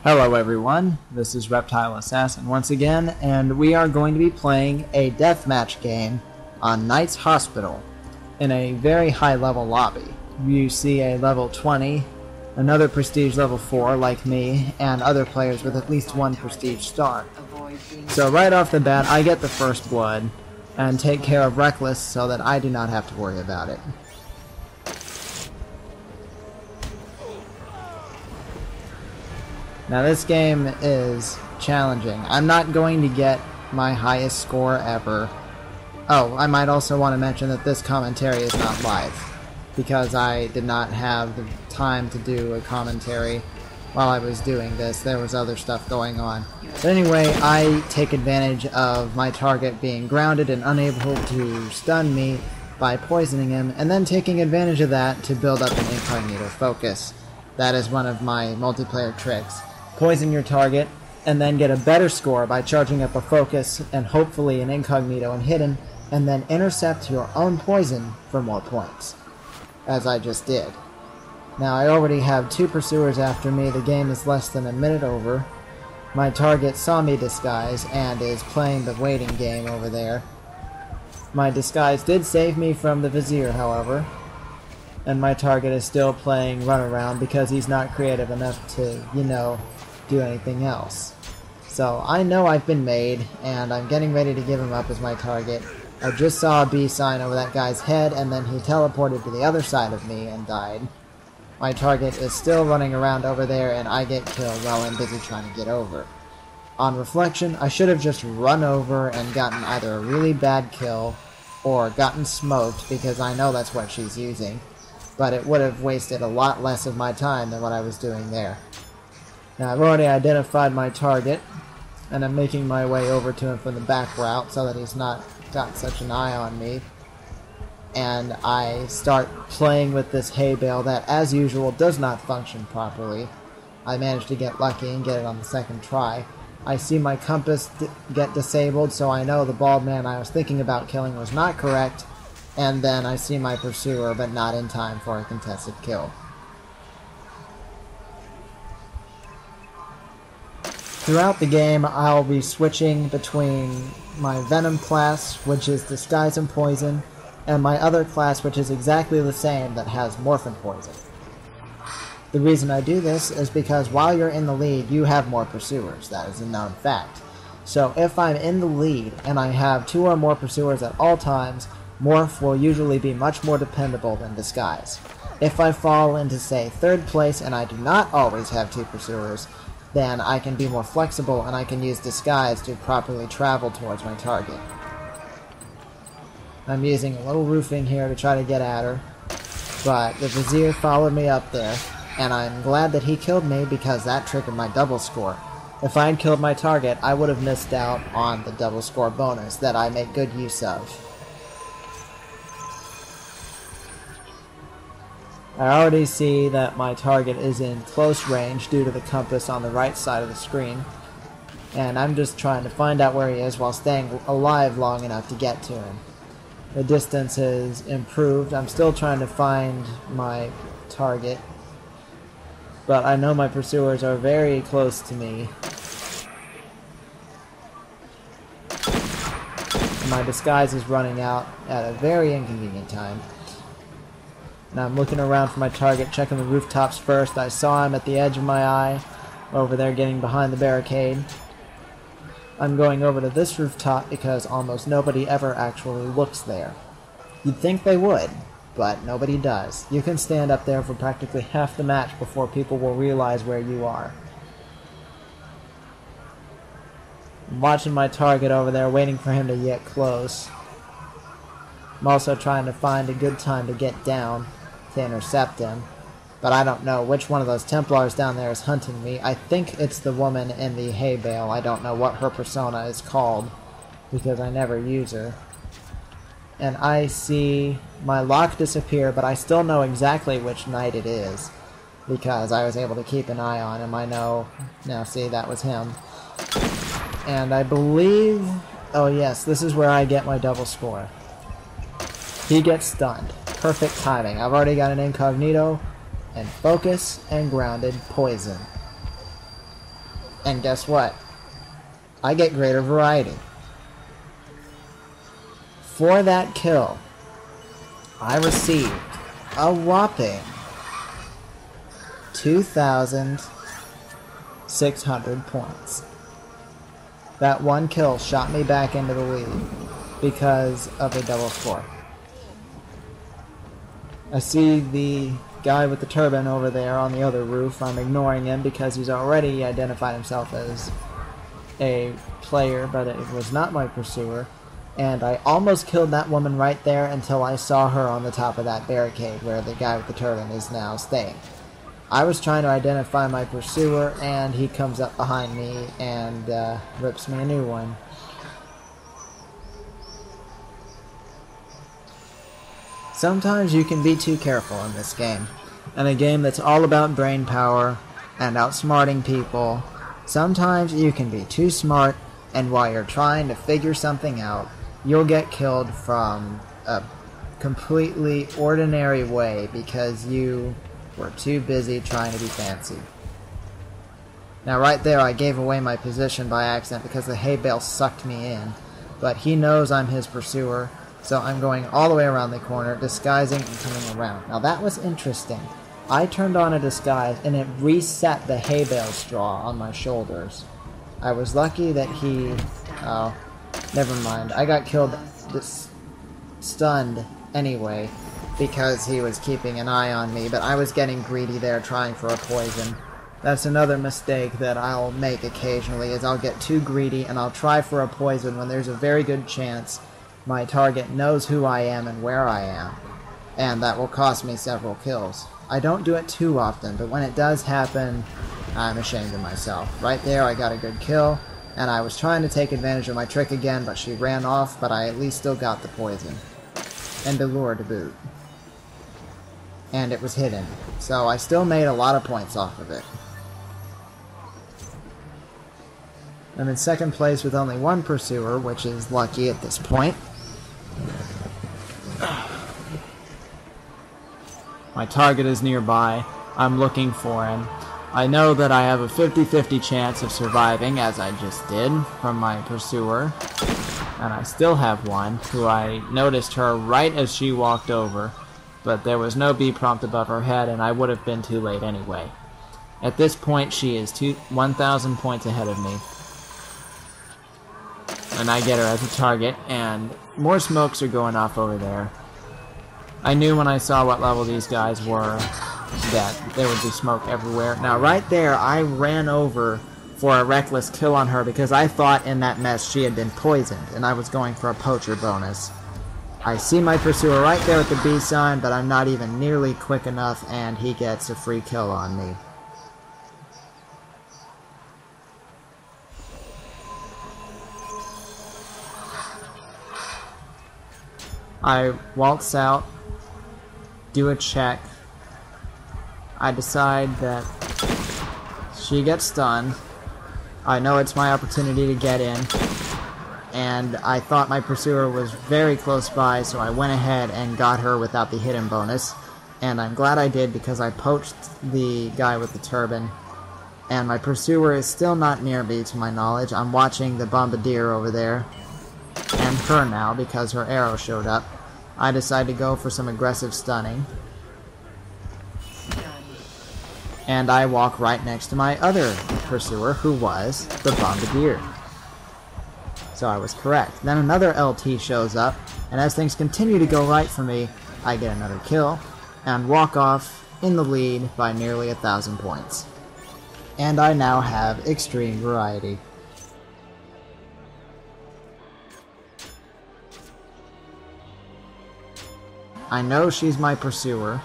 Hello everyone, this is Reptile Assassin once again, and we are going to be playing a deathmatch game on Knight's Hospital in a very high level lobby. You see a level 20, another prestige level 4 like me, and other players with at least one prestige star. So right off the bat I get the first blood and take care of Reckless so that I do not have to worry about it. Now this game is challenging. I'm not going to get my highest score ever. Oh, I might also want to mention that this commentary is not live, because I did not have the time to do a commentary while I was doing this. There was other stuff going on. But anyway, I take advantage of my target being grounded and unable to stun me by poisoning him, and then taking advantage of that to build up an incognito focus. That is one of my multiplayer tricks. Poison your target, and then get a better score by charging up a focus and hopefully an incognito and hidden, and then intercept your own poison for more points, as I just did. Now I already have 2 pursuers after me. The game is less than a minute over. My target saw me disguise and is playing the waiting game over there. My disguise did save me from the vizier, however, and my target is still playing runaround because he's not creative enough to, do anything else. So I know I've been made, and I'm getting ready to give him up as my target. I just saw a B sign over that guy's head, and then he teleported to the other side of me and died. My target is still running around over there, and I get killed while I'm busy trying to get over. On reflection, I should have just run over and gotten either a really bad kill or gotten smoked, because I know that's what she's using. But it would have wasted a lot less of my time than what I was doing there. Now I've already identified my target, and I'm making my way over to him from the back route so that he's not got such an eye on me. And I start playing with this hay bale that, as usual, does not function properly. I managed to get lucky and get it on the second try. I see my compass get disabled, so I know the bald man I was thinking about killing was not correct. And then I see my pursuer, but not in time for a contested kill. Throughout the game, I'll be switching between my Venom class, which is Disguise and Poison, and my other class, which is exactly the same, that has Morph and Poison. The reason I do this is because while you're in the lead, you have more pursuers. That is a known fact. So if I'm in the lead, and I have 2 or more pursuers at all times, Morph will usually be much more dependable than Disguise. If I fall into, say, 3rd place and I do not always have 2 pursuers, then I can be more flexible and I can use Disguise to properly travel towards my target. I'm using a little roofing here to try to get at her, but the vizier followed me up there, and I'm glad that he killed me because that triggered my double score. If I had killed my target, I would have missed out on the double score bonus that I make good use of. I already see that my target is in close range due to the compass on the right side of the screen, and I'm just trying to find out where he is while staying alive long enough to get to him. The distance has improved. I'm still trying to find my target, but I know my pursuers are very close to me. My disguise is running out at a very inconvenient time. Now I'm looking around for my target, checking the rooftops first. I saw him at the edge of my eye, over there getting behind the barricade. I'm going over to this rooftop because almost nobody ever actually looks there. You'd think they would, but nobody does. You can stand up there for practically half the match before people will realize where you are. I'm watching my target over there, waiting for him to get close. I'm also trying to find a good time to get down to intercept him, but I don't know which one of those Templars down there is hunting me. I think it's the woman in the hay bale. I don't know what her persona is called because I never use her. And I see my lock disappear, but I still know exactly which knight it is because I was able to keep an eye on him. I know now. See, that was him. And I believe, oh yes, this is where I get my double score. He gets stunned. Perfect timing. I've already got an incognito, and focus, and grounded poison. And guess what? I get greater variety. For that kill, I received a whopping 2,600 points. That one kill shot me back into the lead because of a double score. I see the guy with the turban over there on the other roof. I'm ignoring him because he's already identified himself as a player, but it was not my pursuer. And I almost killed that woman right there until I saw her on the top of that barricade where the guy with the turban is now staying. I was trying to identify my pursuer, and he comes up behind me and rips me a new one. Sometimes you can be too careful in this game. In a game that's all about brain power and outsmarting people, sometimes you can be too smart, and while you're trying to figure something out, you'll get killed from a completely ordinary way because you were too busy trying to be fancy. Now right there I gave away my position by accident because the hay bale sucked me in, but he knows I'm his pursuer, so I'm going all the way around the corner, disguising and coming around. Now that was interesting. I turned on a disguise and it reset the hay bale straw on my shoulders. I was lucky that he... oh, never mind. I got killed, stunned anyway, because he was keeping an eye on me, but I was getting greedy there trying for a poison. That's another mistake that I'll make occasionally, is I'll get too greedy and I'll try for a poison when there's a very good chance my target knows who I am and where I am, and that will cost me several kills. I don't do it too often, but when it does happen, I'm ashamed of myself. Right there I got a good kill, and I was trying to take advantage of my trick again, but she ran off, but I at least still got the poison. And the lure to boot. And it was hidden, so I still made a lot of points off of it. I'm in second place with only one pursuer, which is lucky at this point. My target is nearby. I'm looking for him. I know that I have a 50-50 chance of surviving, as I just did, from my pursuer. And I still have one, who I noticed her right as she walked over. But there was no B prompt above her head, and I would have been too late anyway. At this point, she is 1,000 points ahead of me. And I get her as a target, and more smokes are going off over there. I knew when I saw what level these guys were that there would be smoke everywhere. Now right there, I ran over for a reckless kill on her because I thought in that mess she had been poisoned, and I was going for a poacher bonus. I see my pursuer right there at the B sign, but I'm not even nearly quick enough, and he gets a free kill on me. I waltz out, do a check. I decide that she gets stunned. I know it's my opportunity to get in, and I thought my pursuer was very close by, so I went ahead and got her without the hidden bonus. And I'm glad I did because I poached the guy with the turban, and my pursuer is still not near me to my knowledge. I'm watching the bombardier over there, and her now because her arrow showed up. I decide to go for some aggressive stunning. And I walk right next to my other pursuer, who was the bombardier. So I was correct. Then another LT shows up, and as things continue to go right for me, I get another kill, and walk off in the lead by nearly 1,000 points. And I now have extreme variety. I know she's my pursuer,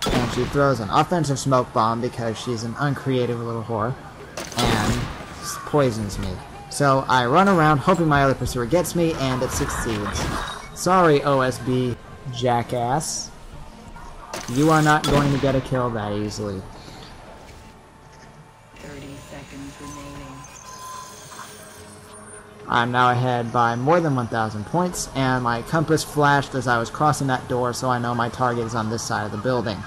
and she throws an offensive smoke bomb because she's an uncreative little whore, and poisons me. So I run around hoping my other pursuer gets me, and it succeeds. Sorry, OSB jackass. You are not going to get a kill that easily. 30 seconds remaining. I'm now ahead by more than 1,000 points, and my compass flashed as I was crossing that door, so I know my target is on this side of the building.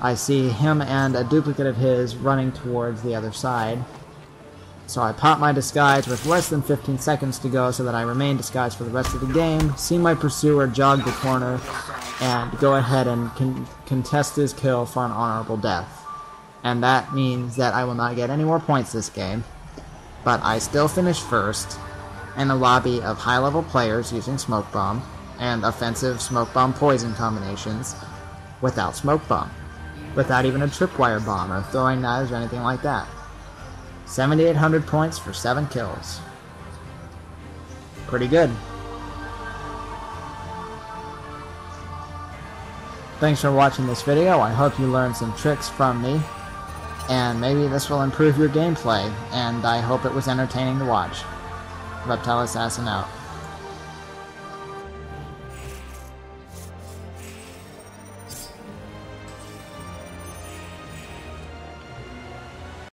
I see him and a duplicate of his running towards the other side, So I pop my disguise with less than 15 seconds to go so that I remain disguised for the rest of the game, see my pursuer jog the corner, and go ahead and contest his kill for an honorable death. And that means that I will not get any more points this game, but I still finish first in a lobby of high-level players using smoke bomb and offensive smoke bomb poison combinations without smoke bomb, without even a tripwire bomb or throwing knives or anything like that. 7,800 points for 7 kills. Pretty good. Thanks for watching this video. I hope you learned some tricks from me, and maybe this will improve your gameplay, and I hope it was entertaining to watch. Reptile Assassin out.